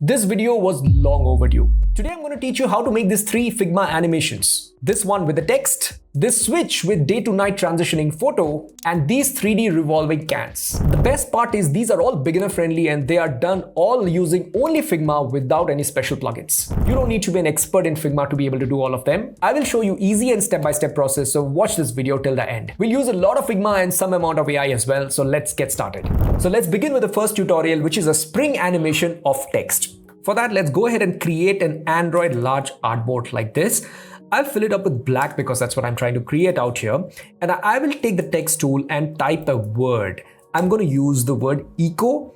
This video was long overdue. Today I'm going to teach you how to make these 3 Figma animations. This one with the text, this switch with day to night transitioning photo, and these 3D revolving cans. The best part is these are all beginner friendly and they are done all using only Figma without any special plugins. You don't need to be an expert in Figma to be able to do all of them. I will show you easy and step-by-step process, so watch this video till the end. We'll use a lot of Figma and some amount of AI as well, so let's get started. So let's begin with the first tutorial, which is a spring animation of text. For that, let's go ahead and create an Android large artboard like this. I'll fill it up with black because that's what I'm trying to create out here. And I will take the text tool and type a word. I'm going to use the word eco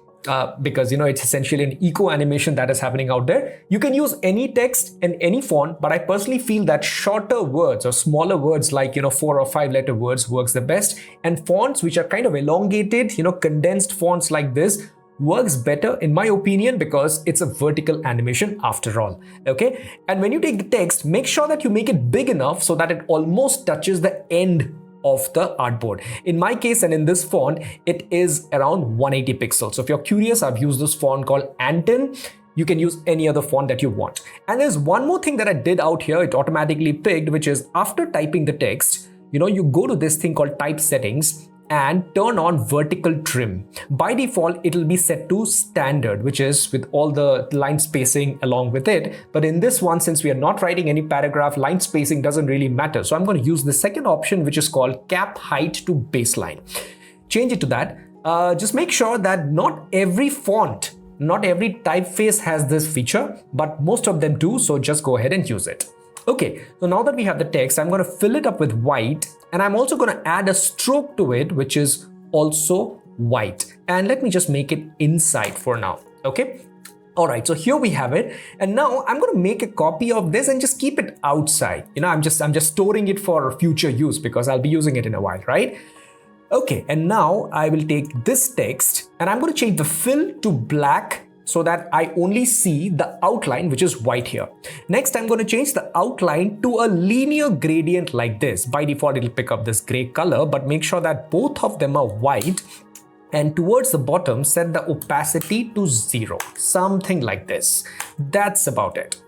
because it's essentially an eco animation that is happening out there. You can use any text and any font, but I personally feel that shorter words or smaller words like 4 or 5 letter words works the best. And fonts which are kind of elongated, condensed fonts like this works better in my opinion because it's a vertical animation after all. Okay, and when you take the text, make sure that you make it big enough so that it almost touches the end of the artboard. In my case and in this font, it is around 180 pixels. So if you're curious, I've used this font called Anton. You can use any other font that you want. And there's one more thing that I did out here, it automatically picked, which is after typing the text, you go to this thing called type settings and turn on vertical trim. By default, it'll be set to standard, which is with all the line spacing along with it. But in this one, since we are not writing any paragraph, line spacing doesn't really matter. So I'm going to use the second option, which is called cap height to baseline. Change it to that. Just make sure that not every font, not every typeface has this feature, but most of them do. So just go ahead and use it. Okay, so now that we have the text, I'm going to fill it up with white, and I'm also going to add a stroke to it, which is also white. And let me just make it inside for now. Okay. All right, so here we have it. And now I'm going to make a copy of this and just keep it outside. I'm just storing it for future use because I'll be using it in a while, right? Okay, and now I will take this text and I'm going to change the fill to black so that I only see the outline, which is white here. Next, I'm going to change the outline to a linear gradient like this. By default, it'll pick up this gray color, but make sure that both of them are white. And towards the bottom, set the opacity to 0, something like this. That's about it.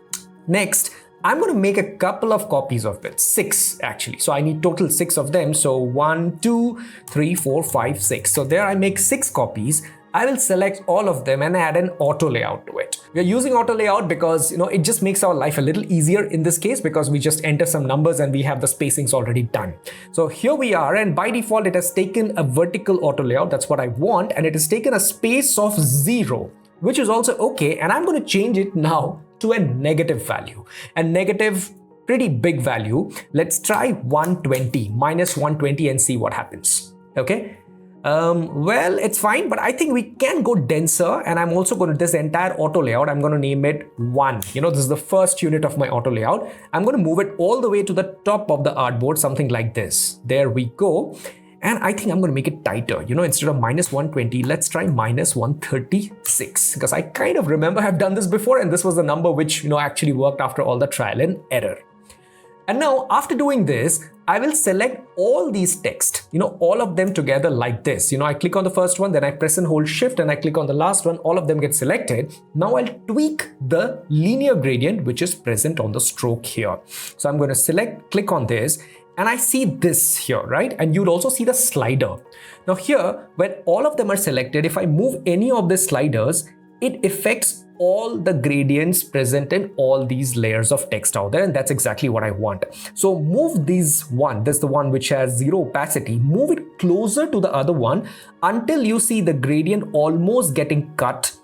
Next, I'm going to make a couple of copies of it, 6 actually. So I need total 6 of them. So 1, 2, 3, 4, 5, 6. So there I make 6 copies. I will select all of them and add an auto layout to it. We are using auto layout because it just makes our life a little easier in this case because we just enter some numbers and we have the spacings already done. So here we are, and by default it has taken a vertical auto layout. That's what I want, and it has taken a space of 0, which is also okay. And I'm going to change it now to a negative value, a negative pretty big value. Let's try 120, minus 120, and see what happens. Okay. Well, it's fine, but I think we can go denser, and I'm also going to, this entire auto layout, I'm going to name it 1. This is the first unit of my auto layout. I'm going to move it all the way to the top of the artboard, something like this. There we go. And I think I'm going to make it tighter. Instead of minus 120, let's try minus 136, because I kind of remember I've done this before, and this was the number which, actually worked after all the trial and error. And now after doing this, I will select all these text, all of them together like this. I click on the first one, then I press and hold shift and I click on the last one, all of them get selected. Now I'll tweak the linear gradient, which is present on the stroke here. So I'm going to click on this, and I see this here, right? And you'll also see the slider. Now here, when all of them are selected, if I move any of the sliders, it affects all the gradients present in all these layers of text out there, and that's exactly what I want. So move this the one which has 0 opacity, move it closer to the other one until you see the gradient almost getting cut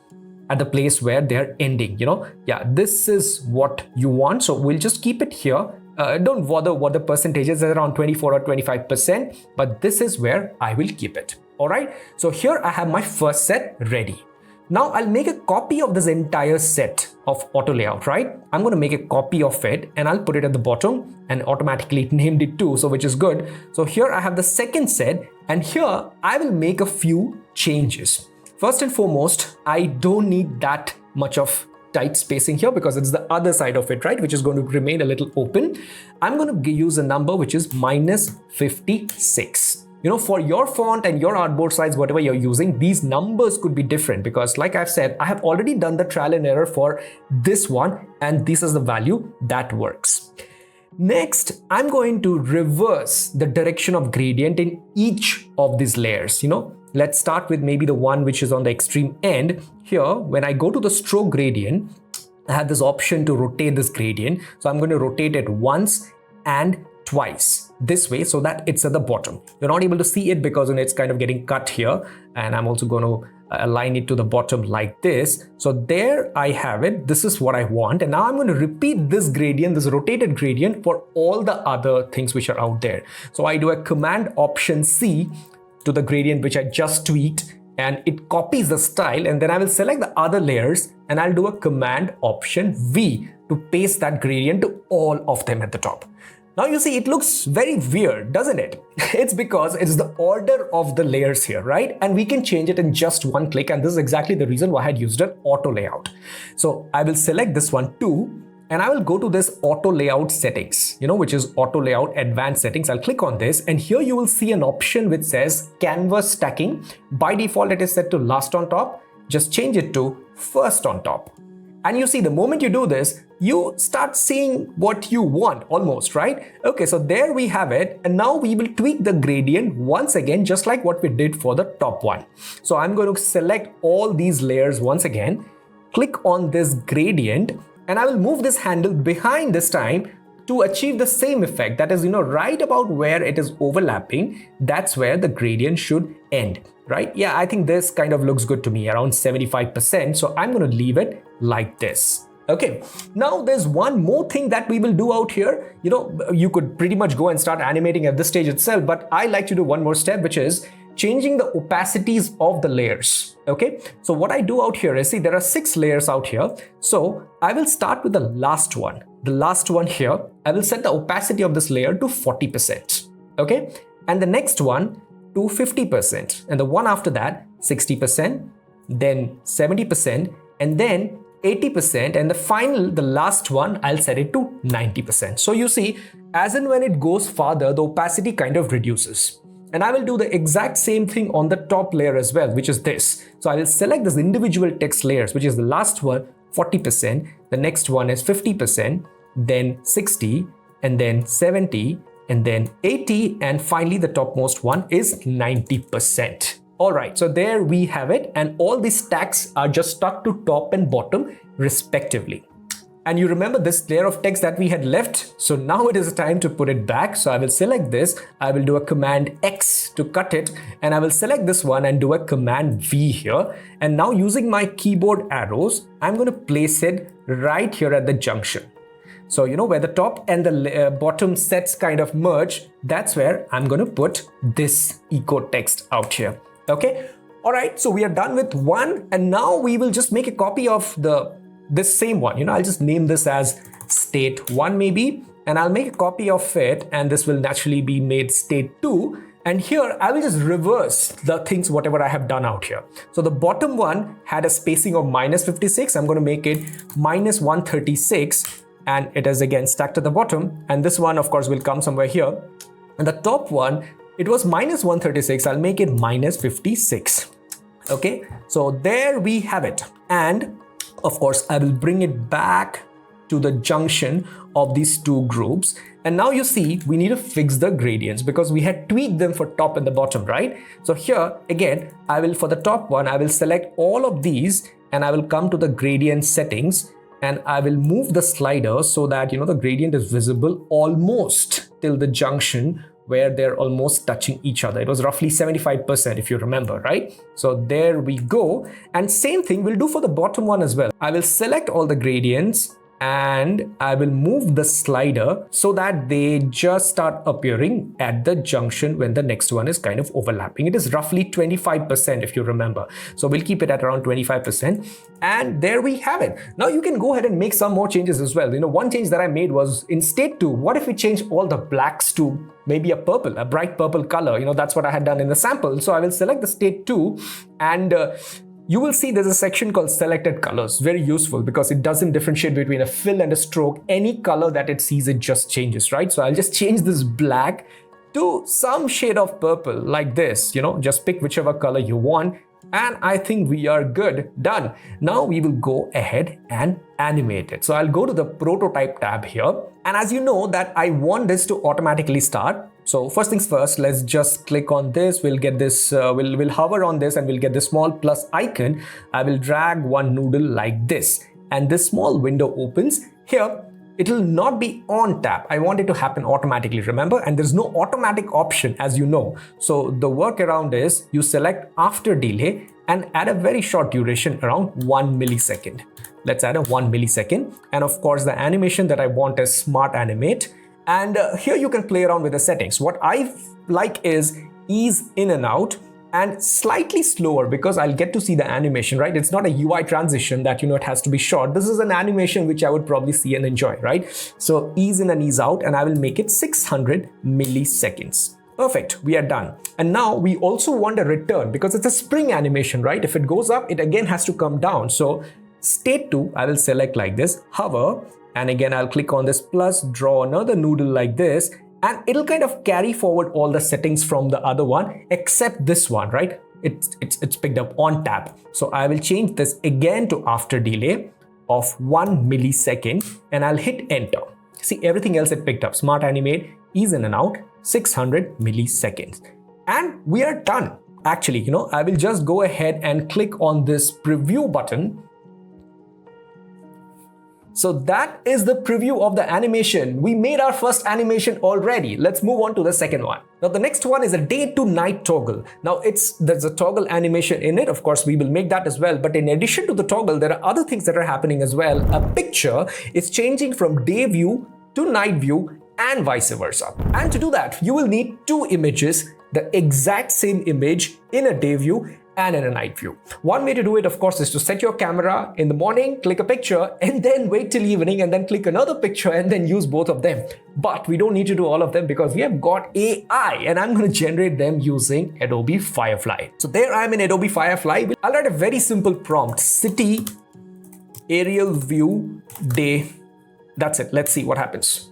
at the place where they're ending. Yeah, this is what you want. So we'll just keep it here. Don't bother what the percentage is, around 24 or 25%, but this is where I will keep it. All right, so here I have my first set ready. Now I'll make a copy of this entire set of auto layout, right? I'm going to make a copy of it and I'll put it at the bottom, and automatically it named it too, so which is good. So here I have the second set, and here I will make a few changes. First and foremost, I don't need that much of tight spacing here because it's the other side of it, right? Which is going to remain a little open. I'm going to use a number which is minus 56. For your font and your artboard size, whatever you're using, these numbers could be different because like I've said, I have already done the trial and error for this one and this is the value that works. Next, I'm going to reverse the direction of gradient in each of these layers. Let's start with maybe the one which is on the extreme end. Here, when I go to the stroke gradient, I have this option to rotate this gradient. So I'm going to rotate it once and twice this way so that it's at the bottom. You're not able to see it because it's kind of getting cut here, and I'm also going to align it to the bottom like this. So there I have it. This is what I want, and now I'm going to repeat this gradient, this rotated gradient, for all the other things which are out there. So I do a Command Option C to the gradient which I just tweaked, and it copies the style, and then I will select the other layers and I'll do a Command Option V to paste that gradient to all of them at the top. Now you see it looks very weird, doesn't it? It's because it's the order of the layers here, right? And we can change it in just one click, and this is exactly the reason why I had used an auto layout. So I will select this one too, and I will go to this auto layout settings, which is auto layout advanced settings. I'll click on this, and here you will see an option which says canvas stacking. By default, it is set to last on top. Just change it to first on top. And you see, the moment you do this, you start seeing what you want almost, right? Okay, so there we have it. And now we will tweak the gradient once again, just like what we did for the top one. So I'm going to select all these layers once again, click on this gradient, and I will move this handle behind this time to achieve the same effect. That is, right about where it is overlapping, that's where the gradient should end, right? Yeah, I think this kind of looks good to me, around 75%. So I'm going to leave it like this. Okay, now there's one more thing that we will do out here. You could pretty much go and start animating at this stage itself, but I like to do one more step, which is changing the opacities of the layers. Okay, so what I do out here is, see, there are 6 layers out here. So I will start with the last one. The last one here, I will set the opacity of this layer to 40%. Okay, and the next one to 50%, and the one after that 60%, then 70%, and then 80%, and the last one, I'll set it to 90%. So you see, as and when it goes farther, the opacity kind of reduces. And I will do the exact same thing on the top layer as well, which is this. So I will select this individual text layers, which is the last one, 40%, the next one is 50%, then 60, and then 70, and then 80, and finally the topmost one is 90%. All right, so there we have it, and all these stacks are just stuck to top and bottom respectively. And you remember this layer of text that we had left, so now it is time to put it back. So I will select this, I will do a Command X to cut it, and I will select this one and do a Command V here. And now using my keyboard arrows, I'm going to place it right here at the junction. So where the top and the bottom sets kind of merge, that's where I'm going to put this eco text out here. Okay, all right, so we are done with one, and now we will just make a copy of this same one. I'll just name this as state 1 maybe, and I'll make a copy of it, and this will naturally be made state 2. And here I will just reverse the things whatever I have done out here. So the bottom one had a spacing of -56. I'm going to make it -136, and it is again stacked at the bottom. And this one of course will come somewhere here. And the top one, it was -136. I'll make it -56. Okay, so there we have it. And of course, I will bring it back to the junction of these two groups. And now you see, we need to fix the gradients because we had tweaked them for top and the bottom, right? So here, again, for the top one, I will select all of these and I will come to the gradient settings and I will move the slider so that, the gradient is visible almost till the junction where they're almost touching each other. It was roughly 75% if you remember, right? So there we go. And same thing we'll do for the bottom one as well. I will select all the gradients and I will move the slider so that they just start appearing at the junction when the next one is kind of overlapping. It is roughly 25% if you remember. So we'll keep it at around 25%. And there we have it. Now you can go ahead and make some more changes as well. One change that I made was in state 2, what if we change all the blacks to maybe a purple, a bright purple color? That's what I had done in the sample. So I will select the state 2 and you will see there's a section called selected colors. Very useful because it doesn't differentiate between a fill and a stroke. Any color that it sees, it just changes, right? So I'll just change this black to some shade of purple like this, just pick whichever color you want. And I think we are good. Done. Now we will go ahead and animate it. So I'll go to the prototype tab here. And as you know that I want this to automatically start. So first things first, let's just click on this. We'll get this, we'll hover on this and we'll get this small plus icon. I will drag one noodle like this. And this small window opens. Here, it will not be on tap. I want it to happen automatically, remember? And there's no automatic option, as you know. So the workaround is you select after delay and add a very short duration around 1 millisecond. Let's add a 1 millisecond. And of course, the animation that I want is smart animate. And here you can play around with the settings. What I like is ease in and out and slightly slower because I'll get to see the animation, right? It's not a UI transition that, it has to be short. This is an animation which I would probably see and enjoy, right? So ease in and ease out, and I will make it 600 milliseconds. Perfect, we are done. And now we also want a return because it's a spring animation, right? If it goes up, it again has to come down. So state 2, I will select like this, hover, and again, I'll click on this plus, draw another noodle like this, and it'll kind of carry forward all the settings from the other one, except this one, right? It's picked up on tap. So I will change this again to after delay of 1 millisecond, and I'll hit enter. See, everything else it picked up. Smart animate, ease in and out, 600 milliseconds. And we are done. Actually, I will just go ahead and click on this preview button. So that is the preview of the animation. We made our first animation already. Let's move on to the second one. Now the next one is a day to night toggle. Now there's a toggle animation in it. Of course, we will make that as well. But in addition to the toggle, there are other things that are happening as well. A picture is changing from day view to night view and vice versa. And to do that, you will need two images, the exact same image in a day view and in a night view. One way to do it, of course, is to set your camera in the morning, click a picture, and then wait till evening and then click another picture and then use both of them. But we don't need to do all of them because we have got AI and I'm going to generate them using Adobe Firefly. So there I am in Adobe Firefly. I'll write a very simple prompt, city aerial view day. That's it. Let's see what happens.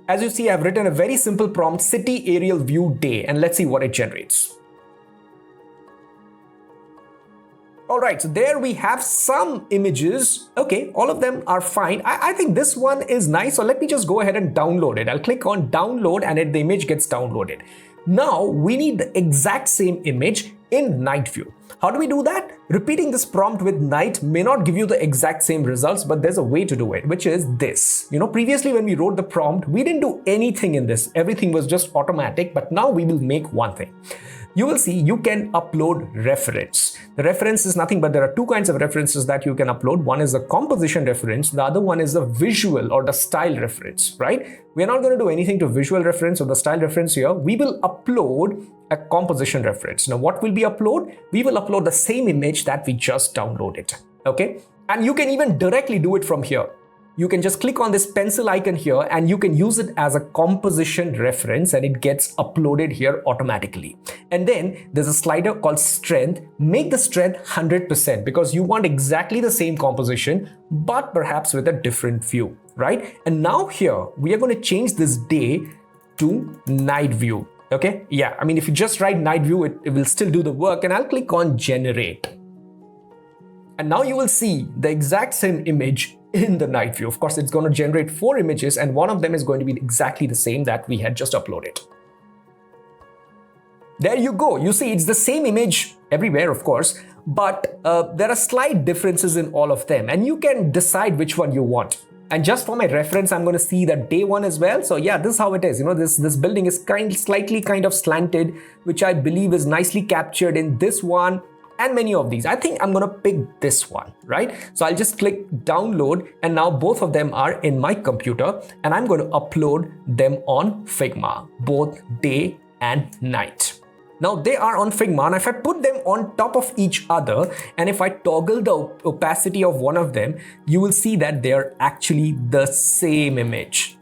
As you see, I've written a very simple prompt, city aerial view day, and let's see what it generates. All right, so there we have some images. Okay, all of them are fine. I think this one is nice. So let me just go ahead and download it. I'll click on download and the image gets downloaded. Now we need the exact same image in night view. How do we do that? Repeating this prompt with night may not give you the exact same results, but there's a way to do it, which is this. Previously when we wrote the prompt, we didn't do anything in this. Everything was just automatic, but now we will make one thing. You will see you can upload reference. The reference is nothing but there are two kinds of references that you can upload. One is a composition reference. The other one is a visual or the style reference, right? We're not going to do anything to visual reference or the style reference here. We will upload a composition reference. Now what will we upload? We will upload the same image that we just downloaded, okay? And you can even directly do it from here. You can just click on this pencil icon here and you can use it as a composition reference and it gets uploaded here automatically. And then there's a slider called strength. Make the strength 100% because you want exactly the same composition, but perhaps with a different view, right? And now here, we are going to change this day to night view, okay? Yeah, I mean, if you just write night view, it will still do the work, and I'll click on generate. And now you will see the exact same image in the night view. Of course, it's going to generate 4 images and one of them is going to be exactly the same that we had just uploaded. There you go. You see, it's the same image everywhere, of course, but there are slight differences in all of them and you can decide which one you want. And just for my reference, I'm going to see the day one as well. So yeah, this is how it is. This building is slightly kind of slanted, which I believe is nicely captured in this one. And many of these. I think I'm going to pick this one, right? So I'll just click download and now both of them are in my computer and I'm going to upload them on Figma, both day and night. Now they are on Figma and if I put them on top of each other and if I toggle the opacity of one of them, you will see that they are actually the same image.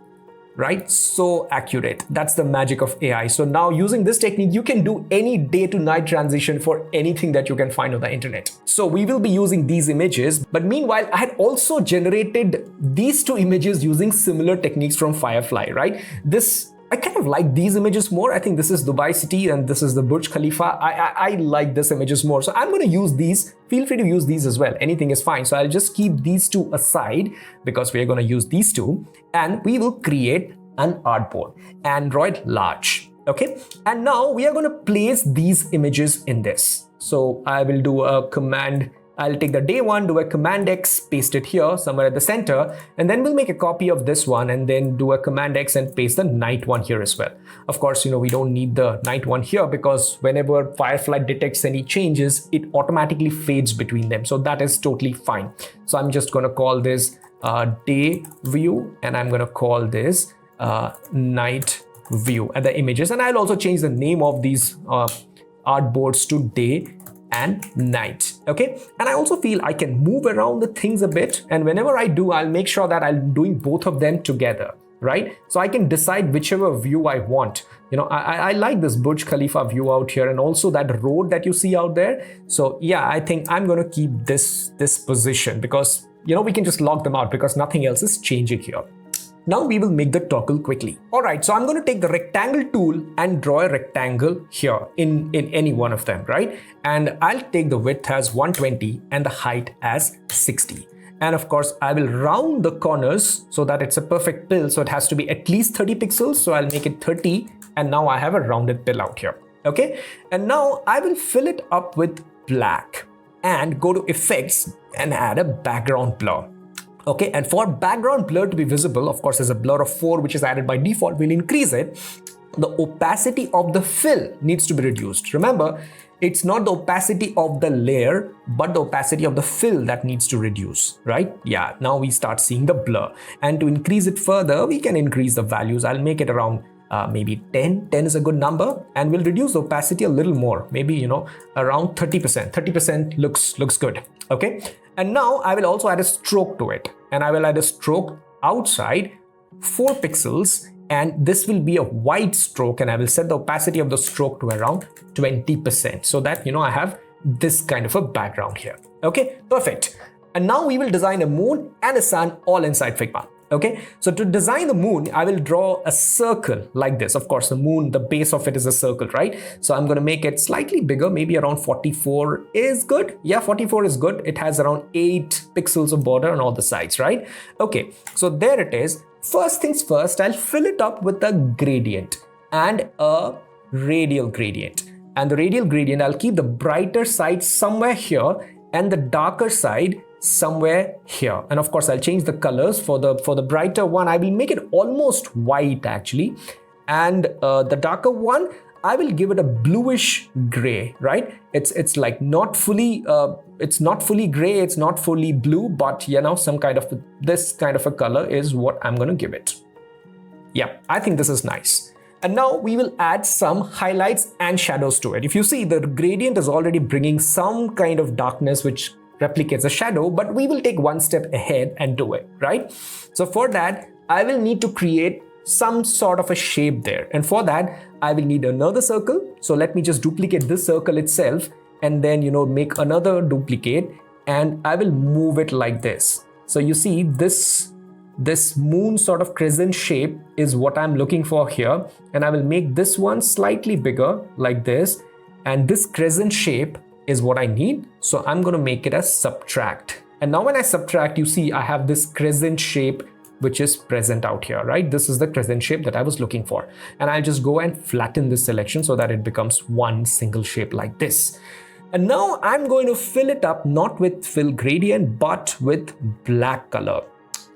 right? So accurate. That's the magic of AI. So now using this technique, you can do any day to night transition for anything that you can find on the internet. So we will be using these images, but meanwhile, I had also generated these two images using similar techniques from Firefly, right? I kind of like these images more. I think this is Dubai City and this is the Burj Khalifa. I like this images more. So I'm going to use these. Feel free to use these as well. Anything is fine. So I'll just keep these two aside because we're going to use these two, and we will create an artboard, Android large. Okay. And now we are going to place these images in this. So I will do a command. I'll take the day one, do a command X, paste it here somewhere at the center, and then we'll make a copy of this one and then do a command X and paste the night one here as well. Of course, we don't need the night one here because whenever Firefly detects any changes, it automatically fades between them. So that is totally fine. So I'm just going to call this day view, and I'm going to call this night view at the images. And I'll also change the name of these artboards to day and night. Okay. And I also feel I can move around the things a bit. And whenever I do, I'll make sure that I'm doing both of them together, right? So I can decide whichever view I want. I like this Burj Khalifa view out here and also that road that you see out there. So yeah, I think I'm going to keep this position because, we can just log them out because nothing else is changing here. Now we will make the toggle quickly. All right, so I'm going to take the rectangle tool and draw a rectangle here in any one of them, right? And I'll take the width as 120 and the height as 60. And of course, I will round the corners so that it's a perfect pill. So it has to be at least 30 pixels. So I'll make it 30. And now I have a rounded pill out here. Okay. And now I will fill it up with black and go to effects and add a background blur. Okay, and for background blur to be visible, of course, there's a blur of 4, which is added by default. We'll increase it. The opacity of the fill needs to be reduced. Remember, it's not the opacity of the layer, but the opacity of the fill that needs to reduce, right? Yeah, now we start seeing the blur. And to increase it further, we can increase the values. I'll make it around maybe 10. 10 is a good number. And we'll reduce the opacity a little more, maybe, around 30%. 30% looks good. Okay. And now I will also add a stroke to it, and I will add a stroke outside 4 pixels, and this will be a white stroke, and I will set the opacity of the stroke to around 20% so that, I have this kind of a background here. Okay, perfect. And now we will design a moon and a sun all inside Figma. Okay, so to design the moon, I will draw a circle like this. Of course, the moon, the base of it is a circle, right? So I'm going to make it slightly bigger, maybe around 44 is good. Yeah, 44 is good. It has around 8 pixels of border on all the sides, right? Okay, so there it is. First things first, I'll fill it up with a gradient and a radial gradient. And the radial gradient, I'll keep the brighter side somewhere here and the darker side somewhere here. And of course, I'll change the colors. For the brighter one, I will make it almost white actually. And the darker one, I will give it a bluish gray, right? It's like not fully, it's not fully gray, it's not fully blue, but some kind of, this kind of a color is what I'm going to give it. Yeah, I think this is nice. And now we will add some highlights and shadows to it. If you see, the gradient is already bringing some kind of darkness, which replicates a shadow, but we will take one step ahead and do it, right? So for that, I will need to create some sort of a shape there. And for that, I will need another circle. So let me just duplicate this circle itself and then, make another duplicate, and I will move it like this. So you see this moon sort of crescent shape is what I'm looking for here. And I will make this one slightly bigger like this. And this crescent shape is what I need. So I'm going to make it as subtract. And now when I subtract, you see I have this crescent shape which is present out here, right? This is the crescent shape that I was looking for. And I'll just go and flatten this selection so that it becomes one single shape like this. And now I'm going to fill it up, not with fill gradient, but with black color.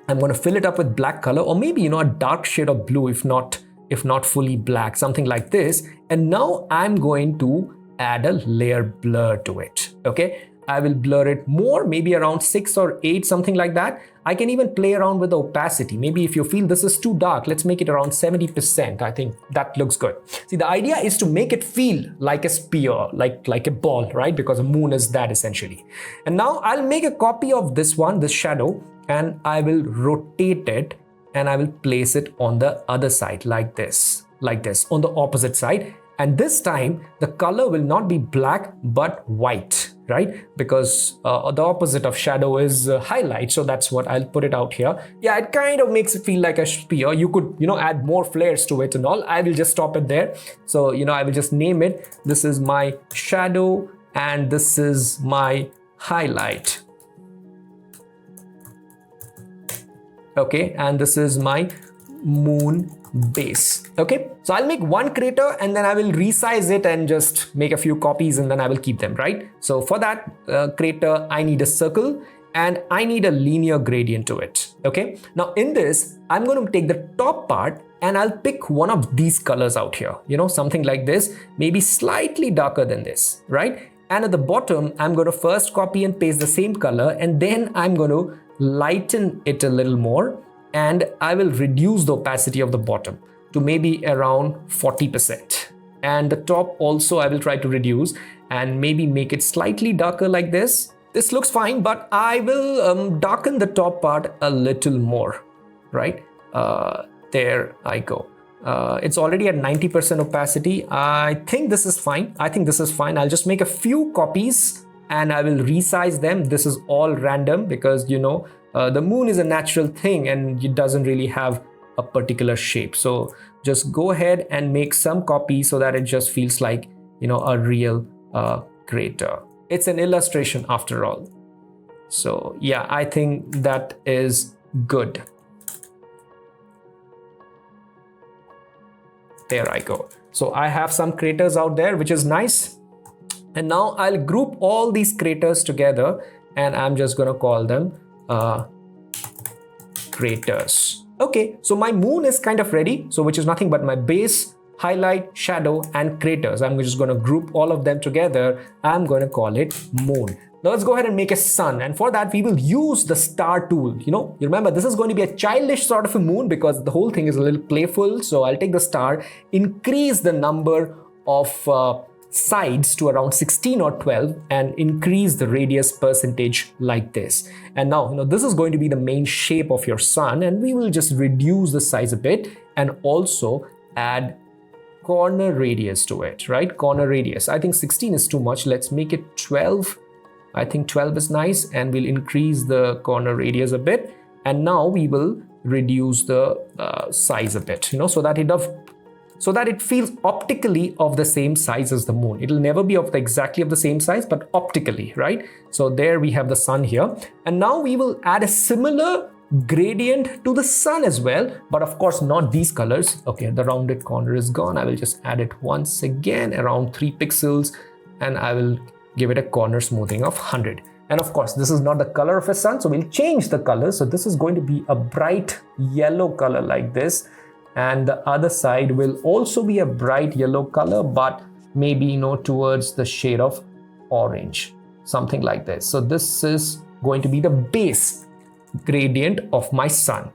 I'm going to fill it up with black color, or maybe, a dark shade of blue, if not fully black, something like this. And now I'm going to add a layer blur to it. Okay, I will blur it more, maybe around 6 or 8, something like that. I can even play around with the opacity. Maybe if you feel this is too dark, let's make it around 70%. I think that looks good. See, the idea is to make it feel like a sphere, like a ball, right? Because a moon is that essentially. And now I'll make a copy of this one, this shadow, and I will rotate it and I will place it on the other side like this, on the opposite side. And this time the color will not be black but white, right? Because the opposite of shadow is highlight. So that's what I'll put it out here. Yeah, it kind of makes it feel like a spear. You could, add more flares to it and all. I will just stop it there. So, I will just name it. This is my shadow and this is my highlight. Okay, and this is my moon base. Okay, so I'll make one crater and then I will resize it and just make a few copies and then I will keep them, right? So for that crater, I need a circle and I need a linear gradient to it. Okay, now in this, I'm going to take the top part and I'll pick one of these colors out here, something like this, maybe slightly darker than this, right? And at the bottom, I'm going to first copy and paste the same color and then I'm going to lighten it a little more. And I will reduce the opacity of the bottom to maybe around 40%. And the top also I will try to reduce and maybe make it slightly darker like this. This looks fine, but I will darken the top part a little more, right? There I go. It's already at 90% opacity. I think this is fine. I'll just make a few copies and I will resize them. This is all random because, the moon is a natural thing and it doesn't really have a particular shape. So just go ahead and make some copies so that it just feels like, a real crater. It's an illustration after all. So yeah, I think that is good. There I go. So I have some craters out there, which is nice. And now I'll group all these craters together and I'm just going to call them craters. Okay, so my moon is kind of ready. So which is nothing but my base, highlight, shadow, and craters. I'm just going to group all of them together. I'm going to call it moon. Now let's go ahead and make a sun. And for that, we will use the star tool. You remember, this is going to be a childish sort of a moon because the whole thing is a little playful. So I'll take the star, increase the number of sides to around 16 or 12 and increase the radius percentage like this. And now, this is going to be the main shape of your sun and we will just reduce the size a bit and also add corner radius to it, right? Corner radius. I think 16 is too much. Let's make it 12. I think 12 is nice and we'll increase the corner radius a bit. And now we will reduce the size a bit, so that it feels optically of the same size as the moon. It'll never be exactly of the same size, but optically, right? So there we have the sun here. And now we will add a similar gradient to the sun as well, but of course not these colors. Okay, the rounded corner is gone. I will just add it once again around 3 pixels and I will give it a corner smoothing of 100. And of course, this is not the color of a sun, so we'll change the color. So this is going to be a bright yellow color like this. And the other side will also be a bright yellow color, but maybe, towards the shade of orange, something like this. So this is going to be the base gradient of my sun.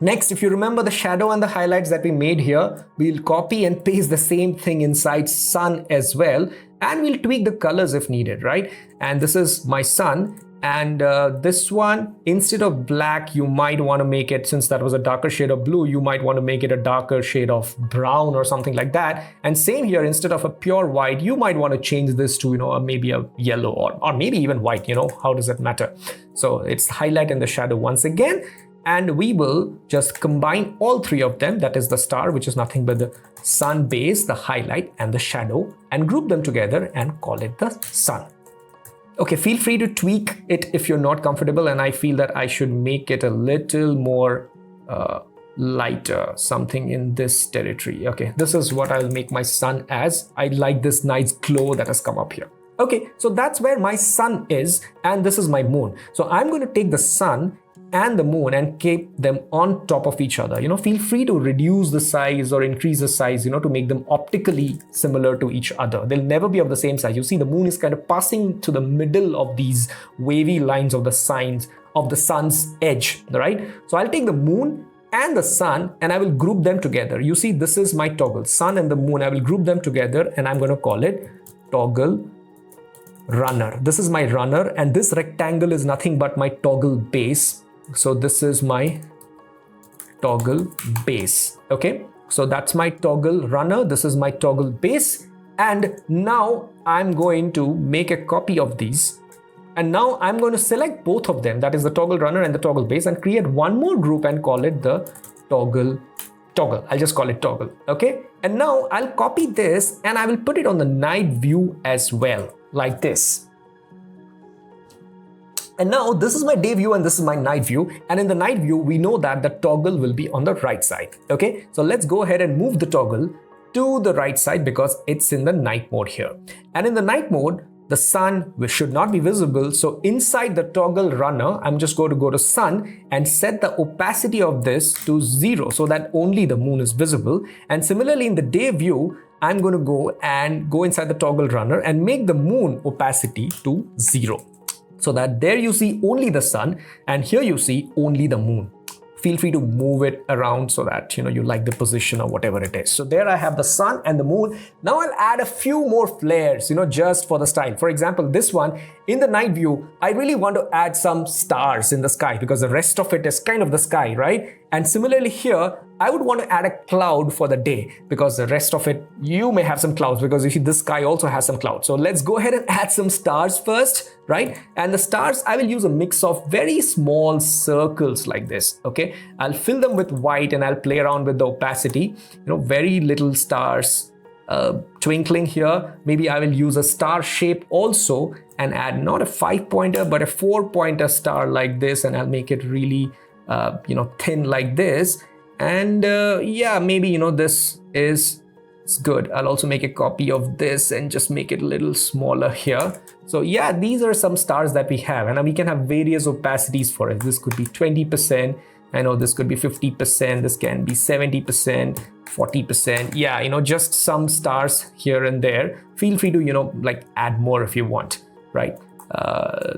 Next, if you remember the shadow and the highlights that we made here, we'll copy and paste the same thing inside sun as well. And we'll tweak the colors if needed, right? And this is my sun. And this one, instead of black, you might want to make it, since that was a darker shade of blue, you might want to make it a darker shade of brown or something like that. And same here, instead of a pure white, you might want to change this to, maybe a yellow or maybe even white, how does it matter? So it's highlight and the shadow once again. And we will just combine all three of them. That is the star, which is nothing but the sun base, the highlight and the shadow, and group them together and call it the sun. Okay, feel free to tweak it if you're not comfortable, and I feel that I should make it a little more lighter, something in this territory. Okay, this is what I'll make my sun as. I like this nice glow that has come up here. Okay, so that's where my sun is, and this is my moon. So I'm going to take the sun and the moon and keep them on top of each other. Feel free to reduce the size or increase the size, to make them optically similar to each other. They'll never be of the same size. You see, the moon is kind of passing to the middle of these wavy lines of the signs of the sun's edge, right? So I'll take the moon and the sun and I will group them together. You see, this is my toggle, sun and the moon. I will group them together and I'm going to call it toggle runner. This is my runner, and this rectangle is nothing but my toggle base. So this is my toggle base. Okay, so that's my toggle runner, this is my toggle base, and now I'm going to make a copy of these, and now I'm going to select both of them, that is the toggle runner and the toggle base, and create one more group and call it the toggle. I'll just call it toggle. Okay, and now I'll copy this and I will put it on the night view as well, like this. And now this is my day view and this is my night view, and in the night view we know that the toggle will be on the right side. Okay, so let's go ahead and move the toggle to the right side because it's in the night mode here, and in the night mode the sun should not be visible. So inside the toggle runner, I'm just going to go to sun and set the opacity of this to 0 so that only the moon is visible. And similarly in the day view, I'm going to go inside the toggle runner and make the moon opacity to 0 so that there you see only the sun and here you see only the moon. Feel free to move it around so that you like the position or whatever it is. So there I have the sun and the moon. Now I'll add a few more flares, just for the style. For example, this one in the night view, I really want to add some stars in the sky because the rest of it is kind of the sky, right? And similarly here, I would want to add a cloud for the day because the rest of it, you may have some clouds because you see this sky also has some clouds. So let's go ahead and add some stars first, right? And the stars, I will use a mix of very small circles like this, okay? I'll fill them with white and I'll play around with the opacity, very little stars twinkling here. Maybe I will use a star shape also and add not a 5-pointer but a 4-pointer star like this, and I'll make it really thin like this. And yeah, maybe this is good. I'll also make a copy of this and just make it a little smaller here. So yeah, these are some stars that we have, and we can have various opacities for it. This could be 20%, I know this could be 50%, this can be 70%, 40%. Yeah, just some stars here and there. Feel free to add more if you want, right?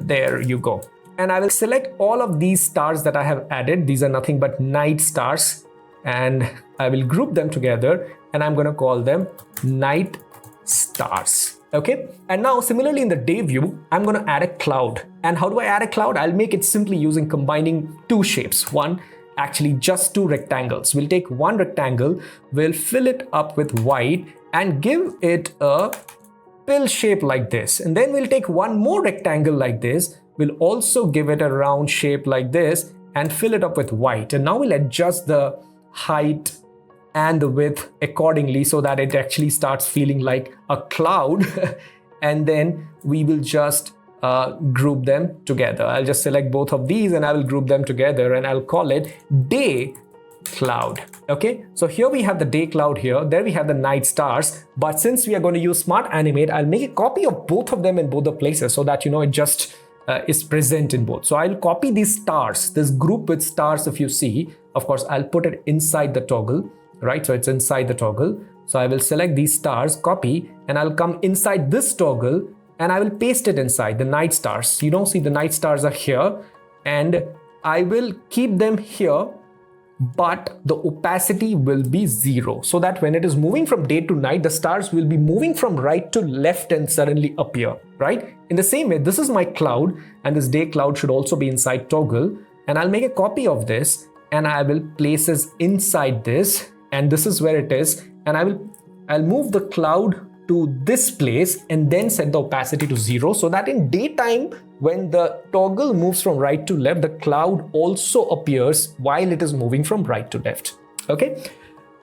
There you go. And I will select all of these stars that I have added. These are nothing but night stars, and I will group them together and I'm going to call them night stars. Okay, and now similarly in the day view, I'm going to add a cloud. And how do I add a cloud? I'll make it simply using combining two shapes. Actually just two rectangles. We'll take one rectangle, we'll fill it up with white and give it a pill shape like this. And then we'll take one more rectangle like this. We'll also give it a round shape like this and fill it up with white. And now we'll adjust the height and the width accordingly so that it actually starts feeling like a cloud. And then we will just group them together. I'll just select both of these and I will group them together and I'll call it day cloud. Okay, so here we have the day cloud here, there we have the night stars, but since we are going to use smart animate, I'll make a copy of both of them in both the places so that it just is present in both. So I'll copy these stars, this group with stars. If you see, of course, I'll put it inside the toggle, right? So it's inside the toggle. So I will select these stars, copy, and I'll come inside this toggle and I will paste it inside the night stars. See, the night stars are here, and I will keep them here, but the opacity will be 0 so that when it is moving from day to night, the stars will be moving from right to left and suddenly appear, right? In the same way, this is my cloud, and this day cloud should also be inside toggle, and I'll make a copy of this and I will place this inside this, and this is where it is, and I'll move the cloud to this place and then set the opacity to 0 so that in daytime, when the toggle moves from right to left, the cloud also appears while it is moving from right to left. Okay,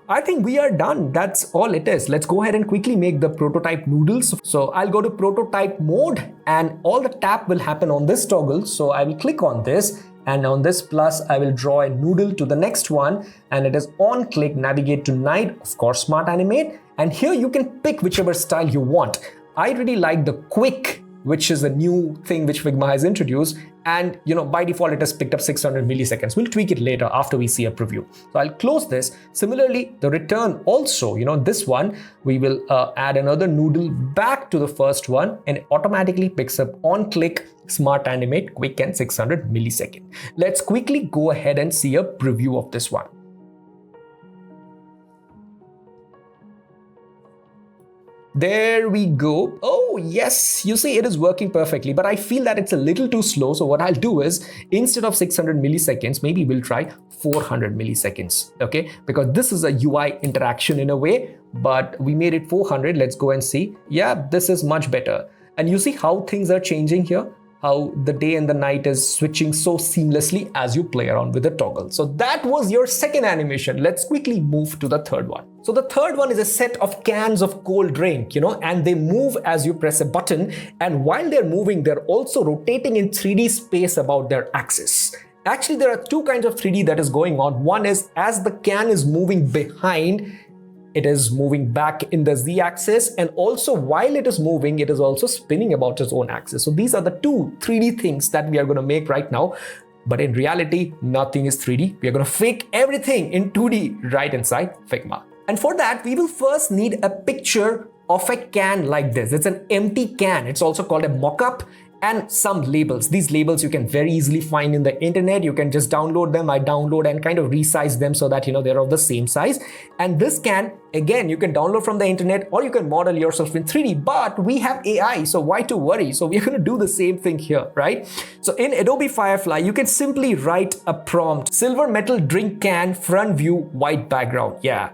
I think we are done. That's all it is. Let's go ahead and quickly make the prototype noodles. So I'll go to prototype mode and all the tap will happen on this toggle. So I will click on this, and on this plus I will draw a noodle to the next one, and it is on click, navigate to night, of course smart animate, and here you can pick whichever style you want. I really like the quick, which is a new thing which Figma has introduced, and by default it has picked up 600 milliseconds. We'll tweak it later after we see a preview. So I'll close this. Similarly, the return also, this one, we will add another noodle back to the first one, and it automatically picks up on click, smart animate, quick, and 600 millisecond. Let's quickly go ahead and see a preview of this one. There we go. Oh, yes, you see it is working perfectly, but I feel that it's a little too slow. So what I'll do is instead of 600 milliseconds, maybe we'll try 400 milliseconds, okay? Because this is a UI interaction in a way, but we made it 400. Let's go and see. Yeah, this is much better. And you see how things are changing here? How the day and the night is switching so seamlessly as you play around with the toggle. So that was your second animation. Let's quickly move to the third one. So the third one is a set of cans of cold drink, and they move as you press a button. And while they're moving, they're also rotating in 3D space about their axis. Actually, there are two kinds of 3D that is going on. One is as the can is moving behind, it is moving back in the z-axis, and also while it is moving, it is also spinning about its own axis. So these are the two 3D things that we are going to make right now. But in reality, nothing is 3D. We are going to fake everything in 2D right inside Figma. And for that, we will first need a picture of a can like this. It's an empty can. It's also called a mock-up. And some labels. These labels you can very easily find in the internet. You can just download them. I download and kind of resize them so that they're of the same size. And this can, again, you can download from the internet or you can model yourself in 3D, but we have AI, so why to worry? So we're going to do the same thing here, right? So in Adobe Firefly, you can simply write a prompt, silver metal drink can, front view, white background. Yeah.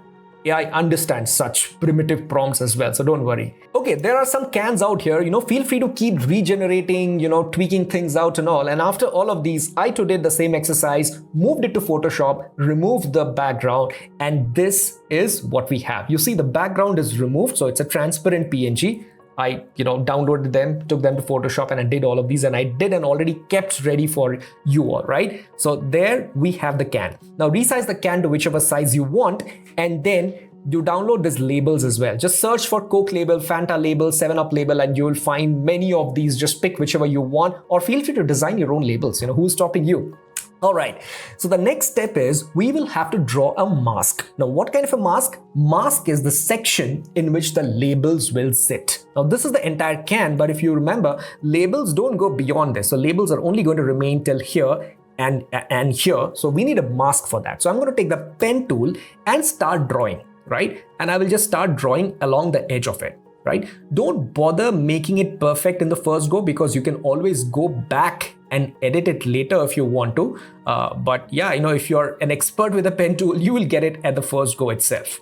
AI understands such primitive prompts as well, so don't worry. Okay, there are some cans out here, feel free to keep regenerating, tweaking things out and all. And after all of these, I too did the same exercise, moved it to Photoshop, removed the background, and this is what we have. You see the background is removed, so it's a transparent PNG. I, downloaded them, took them to Photoshop, and I did all of these, and I did and already kept ready for you all, right? So there we have the can. Now resize the can to whichever size you want, and then you download these labels as well. Just search for Coke label, Fanta label, 7-Up label, and you will find many of these. Just pick whichever you want, or feel free to design your own labels. Who's stopping you? All right, so the next step is we will have to draw a mask. Now, what kind of a mask? Mask is the section in which the labels will sit. Now, this is the entire can, but if you remember, labels don't go beyond this. So labels are only going to remain till here and here. So we need a mask for that. So I'm going to take the pen tool and start drawing, right? And I will just start drawing along the edge of it, right? Don't bother making it perfect in the first go, because you can always go back and edit it later if you want to. But yeah, if you're an expert with a pen tool, you will get it at the first go itself.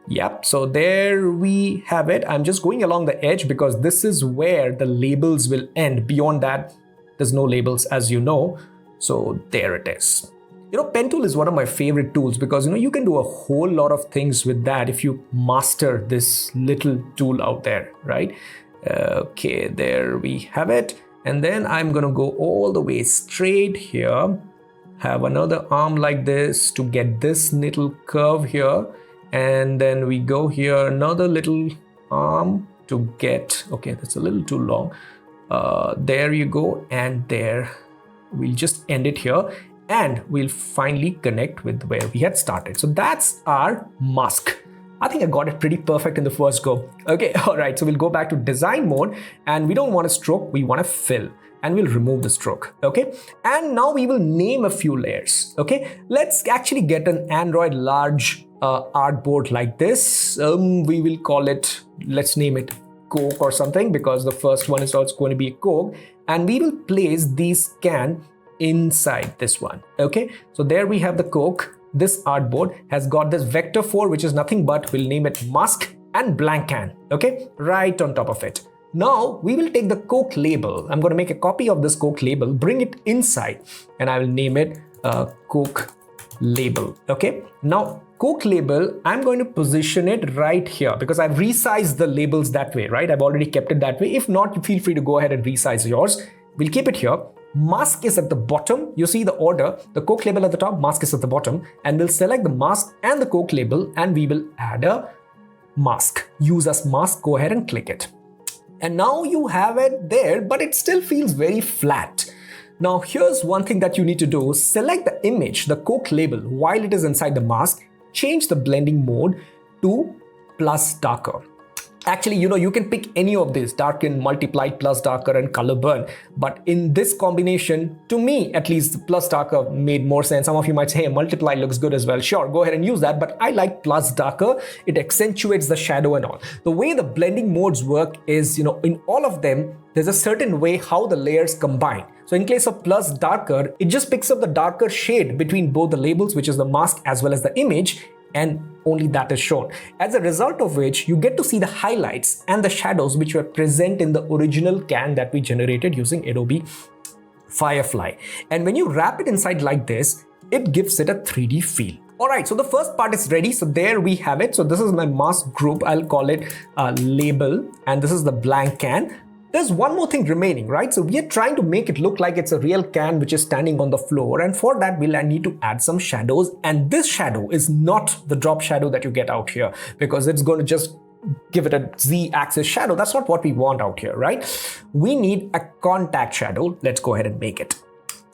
Yep, so there we have it. I'm just going along the edge because this is where the labels will end. Beyond that, there's no labels, as you know. So there it is. Pen tool is one of my favorite tools because, you can do a whole lot of things with that if you master this little tool out there, right? Okay, there we have it. And then I'm going to go all the way straight here, have another arm like this to get this little curve here. And then we go here, another little arm to get, okay, that's a little too long. There you go. And there, we'll just end it here. And we'll finally connect with where we had started. So that's our mask. I think I got it pretty perfect in the first go. Okay, all right, so we'll go back to design mode, and we don't want a stroke, we want a fill, and we'll remove the stroke, okay? And now we will name a few layers, okay? Let's actually get an Android large artboard like this. We will call it, let's name it Coke or something, because the first one is also going to be a Coke, and we will place these can inside this one, okay? So there we have the Coke. This artboard has got this vector 4, which is nothing but, we'll name it mask, and blank can, okay? Right on top of it. Now we will take the Coke label. I'm going to make a copy of this Coke label, bring it inside, and I will name it Coke label, okay? Now Coke label, I'm going to position it right here because I've resized the labels that way, right? I've already kept it that way. If not, you feel free to go ahead and resize yours. We'll keep it here. Mask is at the bottom. You see the order, the Coke label at the top, mask is at the bottom, and we'll select the mask and the Coke label, and we will add a mask. Use as mask, go ahead and click it. And now you have it there, but it still feels very flat. Now here's one thing that you need to do. Select the image, the Coke label, while it is inside the mask, change the blending mode to plus darker. Actually, you can pick any of these: darken, multiply, plus darker, and color burn. But in this combination, to me at least, the plus darker made more sense. Some of you might say, hey, multiply looks good as well. Sure, go ahead and use that. But I like plus darker. It accentuates the shadow and all. The way the blending modes work is, in all of them, there's a certain way how the layers combine. So in case of plus darker, it just picks up the darker shade between both the labels, which is the mask as well as the image, and only that is shown. As a result of which, you get to see the highlights and the shadows which were present in the original can that we generated using Adobe Firefly. And when you wrap it inside like this, it gives it a 3D feel. Alright, so the first part is ready. So there we have it. So this is my mask group. I'll call it label, and this is the blank can. There's one more thing remaining, right? So we are trying to make it look like it's a real can which is standing on the floor, and for that we'll need to add some shadows. And this shadow is not the drop shadow that you get out here, because it's going to just give it a Z-axis shadow. That's not what we want out here, right? We need a contact shadow. Let's go ahead and make it.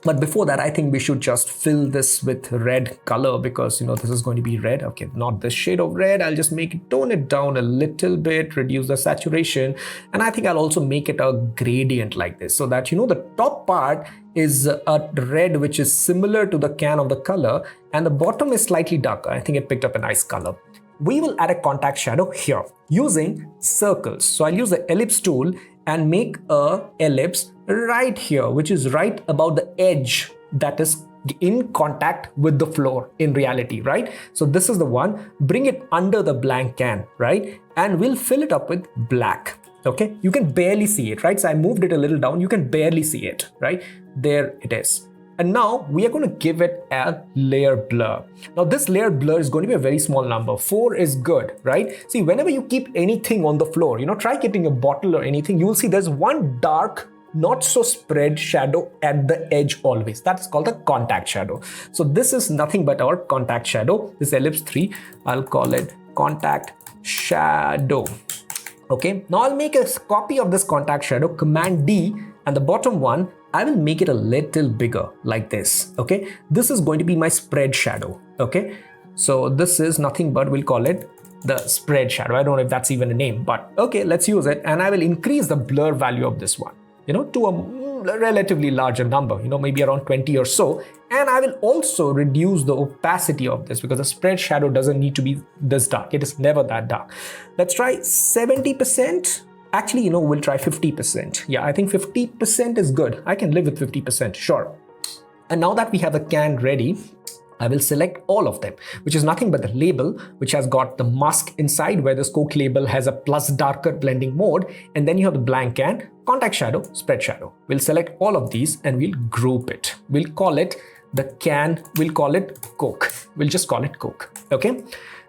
But before that, I think we should just fill this with red color, because this is going to be red. Okay, not this shade of red. I'll just tone it down a little bit, reduce the saturation. And I think I'll also make it a gradient like this, so that the top part is a red which is similar to the can of the color, and the bottom is slightly darker. I think it picked up a nice color. We will add a contact shadow here using circles. So I'll use the ellipse tool and make a ellipse right here, which is right about the edge that is in contact with the floor in reality, right? So this is the one. Bring it under the blank can, right? And we'll fill it up with black. Okay, you can barely see it, right? So I moved it a little down. You can barely see it, right? There it is. And now we are going to give it a layer blur. Now this layer blur is going to be a very small number. 4 is good, right? See, whenever you keep anything on the floor, try keeping a bottle or anything, you will see there's one dark, not so spread shadow at the edge always. That's called the contact shadow. So this is nothing but our contact shadow. This ellipse 3, I'll call it contact shadow. Okay, now I'll make a copy of this contact shadow, Command D, and the bottom one, I will make it a little bigger like this. Okay, this is going to be my spread shadow. Okay, so this is nothing but, we'll call it the spread shadow. I don't know if that's even a name, but okay, let's use it. And I will increase the blur value of this one, to a relatively larger number, maybe around 20 or so. And I will also reduce the opacity of this, because the spread shadow doesn't need to be this dark. It is never that dark. Let's try 70%. Actually, we'll try 50%. Yeah, I think 50% is good. I can live with 50%, sure. And now that we have the can ready, I will select all of them, which is nothing but the label, which has got the mask inside, where the Coke label has a plus darker blending mode. And then you have the blank can, contact shadow, spread shadow. We'll select all of these and we'll group it. We'll call it the can, we'll call it Coke. We'll just call it Coke, okay?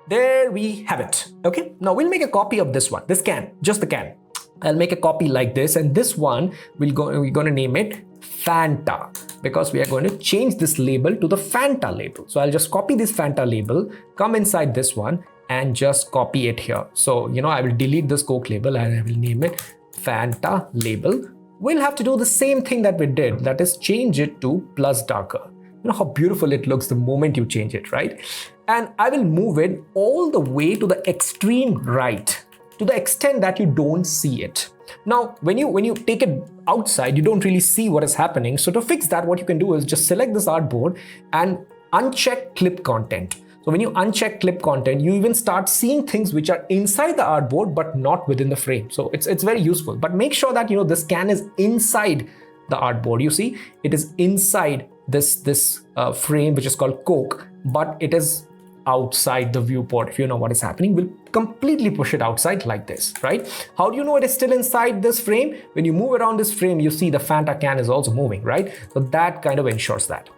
There we have it, okay? Now we'll make a copy of this one, this can, just the can. I'll make a copy like this, and this one we're going to name it Fanta, because we are going to change this label to the Fanta label. So I'll just copy this Fanta label, come inside this one and just copy it here. So, I will delete this Coke label and I will name it Fanta label. We'll have to do the same thing that we did, that is change it to plus darker. How beautiful it looks the moment you change it, right? And I will move it all the way to the extreme right, to the extent that you don't see it. Now, when you take it outside, you don't really see what is happening. So to fix that, what you can do is just select this artboard and uncheck clip content. So when you uncheck clip content, you even start seeing things which are inside the artboard but not within the frame. So it's very useful. But make sure that this can is inside the artboard. You see, it is inside this frame, which is called Coke, but it is outside the viewport. If you know what is happening, we'll completely push it outside like this, right? How do you know it is still inside this frame? When you move around this frame, you see the Fanta can is also moving, right? So that kind of ensures that.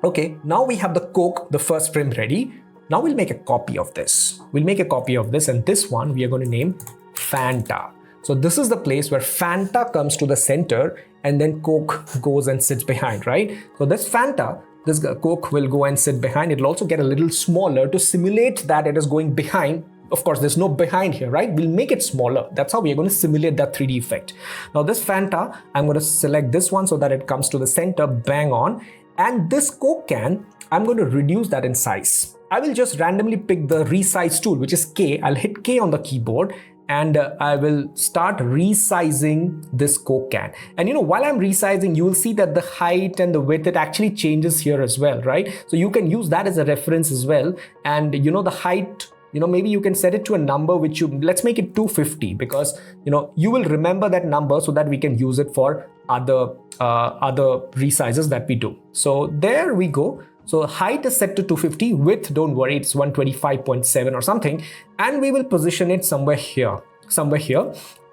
Okay, now we have the Coke, the first frame ready. Now we'll make a copy of this. We'll make a copy of this, and this one we are going to name Fanta. So this is the place where Fanta comes to the center and then Coke goes and sits behind, right? So this Fanta, this Coke will go and sit behind. It'll also get a little smaller to simulate that it is going behind. Of course, there's no behind here, right? We'll make it smaller. That's how we are going to simulate that 3D effect. Now this Fanta, I'm going to select this one so that it comes to the center, bang on. And this Coke can, I'm going to reduce that in size. I will just randomly pick the resize tool, which is K. I'll hit K on the keyboard and I will start resizing this Coke can. And while I'm resizing, you will see that the height and the width, it actually changes here as well, right? So you can use that as a reference as well. And the height, maybe you can set it to a number which let's make it 250, because you will remember that number so that we can use it for other resizes that we do. So there we go. So height is set to 250, width, don't worry, it's 125.7 or something, and we will position it somewhere here,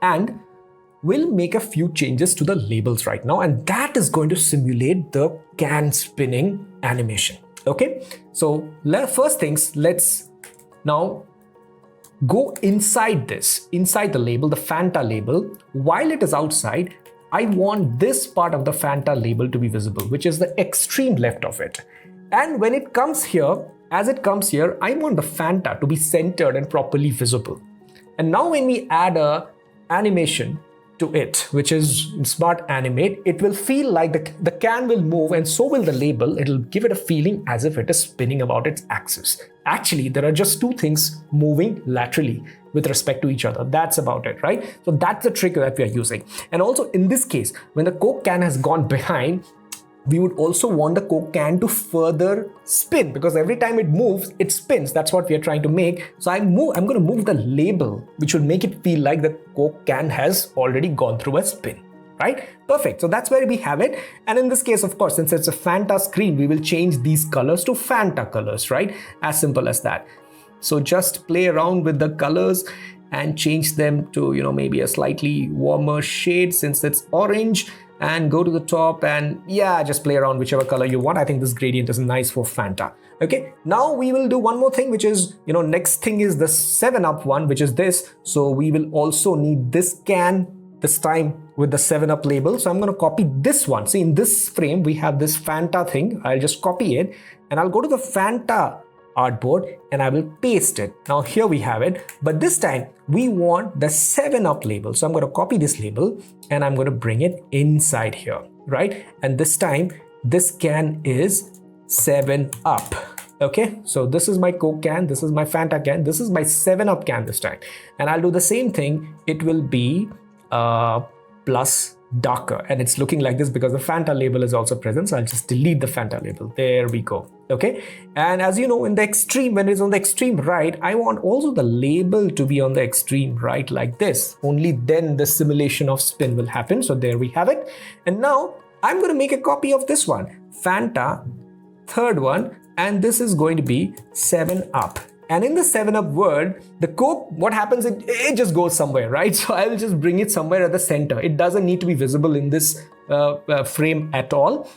and we'll make a few changes to the labels right now, and that is going to simulate the can spinning animation. Okay, so first things, let's now go inside the label, the Fanta label. While it is outside, I want this part of the Fanta label to be visible, which is the extreme left of it. And when it comes here, as it comes here, I want the Fanta to be centered and properly visible. And now when we add a animation to it, which is Smart Animate, it will feel like the can will move, and so will the label. It'll give it a feeling as if it is spinning about its axis. Actually, there are just two things moving laterally with respect to each other. That's about it, right? So that's the trick that we are using. And also in this case, when the Coke can has gone behind, we would also want the Coke can to further spin, because every time it moves, it spins. That's what we are trying to make. So I'm going to move the label, which will make it feel like the Coke can has already gone through a spin, right? Perfect. So that's where we have it. And in this case, of course, since it's a Fanta screen, we will change these colors to Fanta colors, right? As simple as that. So just play around with the colors and change them to, maybe a slightly warmer shade since it's orange. And go to the top and just play around whichever color you want. I think this gradient is nice for Fanta. Okay, now we will do one more thing, which is, next thing is the 7-Up one, which is this. So we will also need this can, this time with the 7-Up label. So I'm going to copy this one. See, in this frame, we have this Fanta thing. I'll just copy it and I'll go to the Fanta artboard and I will paste it. Now here we have it, but this time we want the 7-Up label. So I'm going to copy this label and I'm going to bring it inside here, right? And this time this can is 7-Up. Okay, so this is my Coke can, this is my Fanta can, this is my 7-Up can this time. And I'll do the same thing. It will be plus darker, and it's looking like this because the Fanta label is also present. So I'll just delete the Fanta label. There we go. Okay, and as you know, in the extreme, when it's on the extreme right, I want also the label to be on the extreme right like this. Only then the simulation of spin will happen. So there we have it. And now I'm going to make a copy of this one, Fanta, third one, and this is going to be 7-Up. And in the 7-Up word, the Coke, what happens, it just goes somewhere, right? So I will just bring it somewhere at the center. It doesn't need to be visible in this frame at all.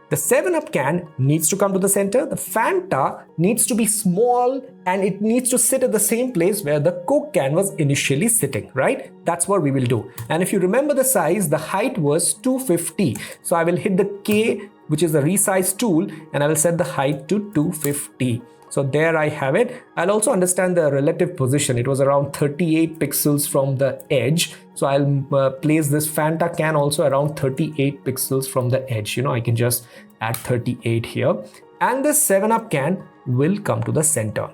The 7-Up can needs to come to the center. The Fanta needs to be small and it needs to sit at the same place where the Coke can was initially sitting, right? That's what we will do. And if you remember the size, the height was 250. So I will hit the K, which is the resize tool, and I will set the height to 250. So there I have it. I'll also understand the relative position. It was around 38 pixels from the edge. So I'll place this Fanta can also around 38 pixels from the edge. I can just add 38 here. And the 7-Up can will come to the center.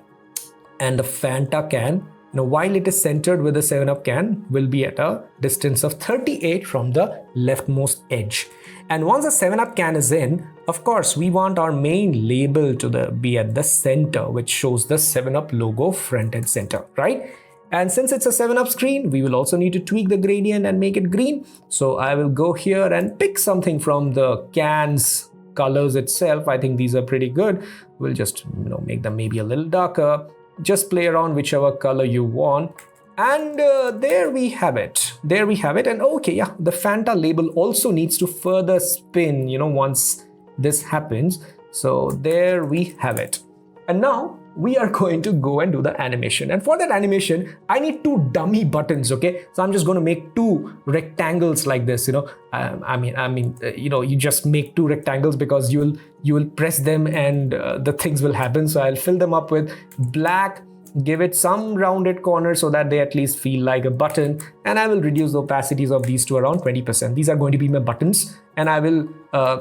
And the Fanta can, while it is centered with the 7-Up can, will be at a distance of 38 from the leftmost edge. And once the 7-Up can is in, of course, we want our main label to be at the center, which shows the 7-Up logo front and center, right? And since it's a 7-Up screen, we will also need to tweak the gradient and make it green. So I will go here and pick something from the can's colors itself. I think these are pretty good. We'll just make them maybe a little darker. Just play around whichever color you want. And there we have it. There we have it. And okay, yeah, the Fanta label also needs to further spin, once this happens. So there we have it. And now we are going to go and do the animation. And for that animation, I need two dummy buttons, okay? So I'm just going to make two rectangles like this, you just make two rectangles because you will press them and the things will happen. So I'll fill them up with black, give it some rounded corners so that they at least feel like a button, and I will reduce the opacities of these to around 20%. These are going to be my buttons, and I will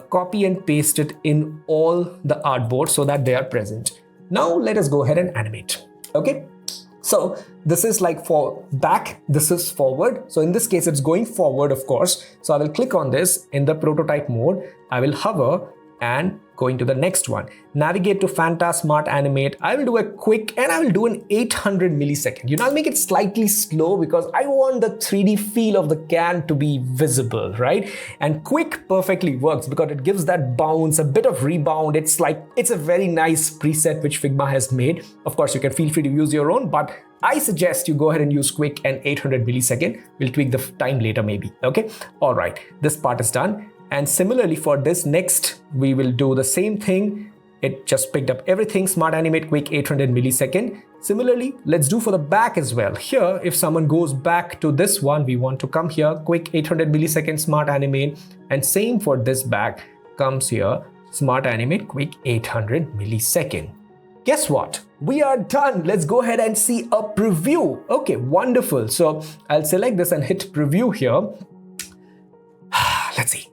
copy and paste it in all the artboards so that they are present. Now let us go ahead and animate. Okay, So this is like for back, this is forward. So in this case, it's going forward, of course. So I will click on this in the prototype mode. I will hover and going to the next one. Navigate to Fanta Smart Animate. I will do a quick and I will do an 800 millisecond. I'll make it slightly slow because I want the 3D feel of the can to be visible, right? And quick perfectly works because it gives that bounce, a bit of rebound. It's a very nice preset which Figma has made. Of course, you can feel free to use your own, but I suggest you go ahead and use quick and 800 millisecond. We'll tweak the time later maybe, okay? All right, this part is done. And similarly for this next, we will do the same thing. It just picked up everything, Smart Animate, quick 800 millisecond. Similarly, let's do for the back as well. Here, if someone goes back to this one, we want to come here, quick 800 millisecond, Smart Animate. And same for this back, comes here, Smart Animate, quick 800 millisecond. Guess what? We are done. Let's go ahead and see a preview. Okay, wonderful. So I'll select this and hit preview here. Let's see.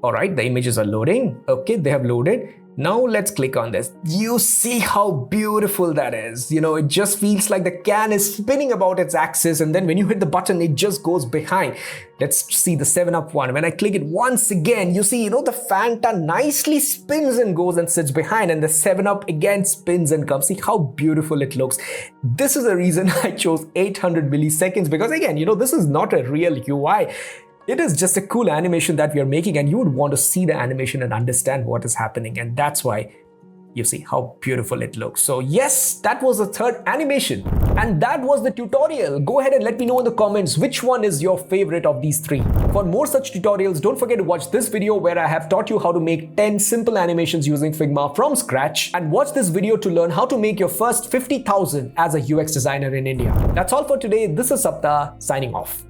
All right, the images are loading. Okay, they have loaded. Now let's click on this. You see how beautiful that is. It just feels like the can is spinning about its axis, and then when you hit the button, it just goes behind. Let's see the 7-Up one. When I click it once again, you see, the Fanta nicely spins and goes and sits behind, and the 7-Up again spins and comes. See how beautiful it looks. This is the reason I chose 800 milliseconds because again, this is not a real UI. It is just a cool animation that we are making, and you would want to see the animation and understand what is happening. And that's why you see how beautiful it looks. So yes, that was the third animation. And that was the tutorial. Go ahead and let me know in the comments which one is your favorite of these three. For more such tutorials, don't forget to watch this video where I have taught you how to make 10 simple animations using Figma from scratch. And watch this video to learn how to make your first 50,000 as a UX designer in India. That's all for today. This is Sapta signing off.